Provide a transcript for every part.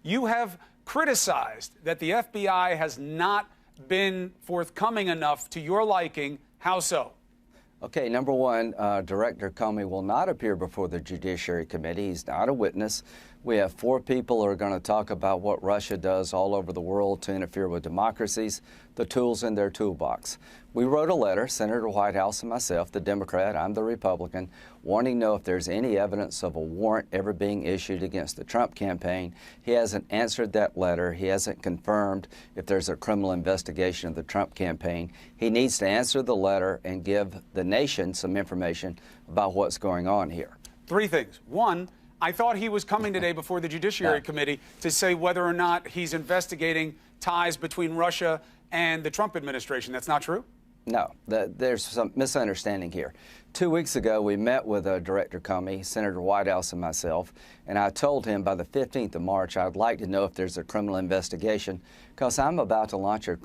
You have criticized that the FBI has not been forthcoming enough to your liking. How so? Okay, number one, Director Comey will not appear before the Judiciary Committee. He's not a witness. We have 4 people who are going to talk about what Russia does all over the world to interfere with democracies, the tools in their toolbox. We wrote a letter, Senator Whitehouse and myself, the Democrat, I'm the Republican, wanting to know if there's any evidence of a warrant ever being issued against the Trump campaign. He hasn't answered that letter. He hasn't confirmed if there's a criminal investigation of the Trump campaign. He needs to answer the letter and give the nation some information about what's going on here. 3 things. One, I thought he was coming today before the Judiciary Committee to say whether or not he's investigating ties between Russia and the Trump administration. That's not true? No, there's some misunderstanding here. 2 weeks ago, we met with Director Comey, Senator Whitehouse, and myself, and I told him by the 15th of March I'd like to know if there's a criminal investigation because I'm about to launch a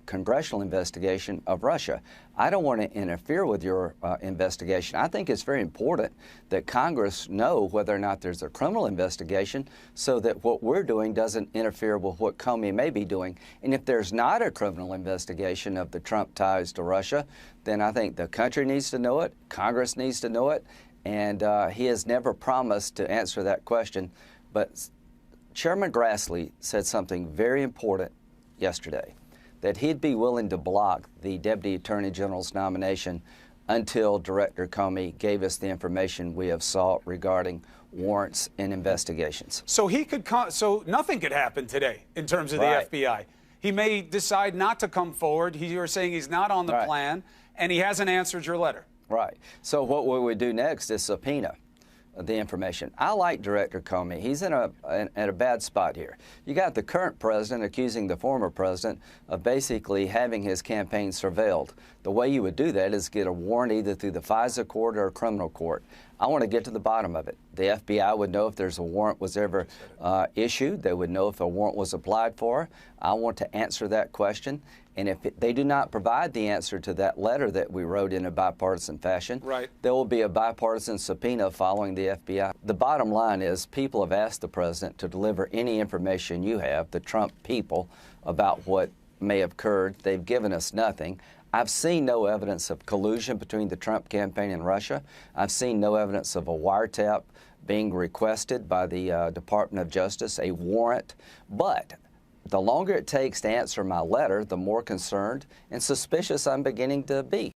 congressional investigation of Russia. I don't want to interfere with your investigation. I think it's very important that Congress know whether or not there's a criminal investigation so that what we're doing doesn't interfere with what Comey may be doing. And if there's not a criminal investigation of the Trump ties to Russia, then I think the country needs to know it, Congress needs to know it, and he has never promised to answer that question. But Chairman Grassley said something very important yesterday, that he'd be willing to block the Deputy Attorney General's nomination until Director Comey gave us the information we have sought regarding warrants and investigations. So he could so nothing could happen today in terms of the FBI. He may decide not to come forward. You're saying he's not on the plan, and he hasn't answered your letter. Right. So what we would do next is subpoena the information. I like Director Comey. He's in a bad spot here. You got the current president accusing the former president of basically having his campaign surveilled. The way you would do that is get a warrant either through the FISA court or a criminal court. I want to get to the bottom of it. The FBI would know if there's a warrant was ever issued. They would know if a warrant was applied for. I want to answer that question. And if they do not provide the answer to that letter that we wrote in a bipartisan fashion, there will be a bipartisan subpoena following the FBI. The bottom line is people have asked the president to deliver any information you have, the Trump people, about what may have occurred. They've given us nothing. I've seen no evidence of collusion between the Trump campaign and Russia. I've seen no evidence of a wiretap being requested by the Department of Justice, a warrant. But the longer it takes to answer my letter, the more concerned and suspicious I'm beginning to be.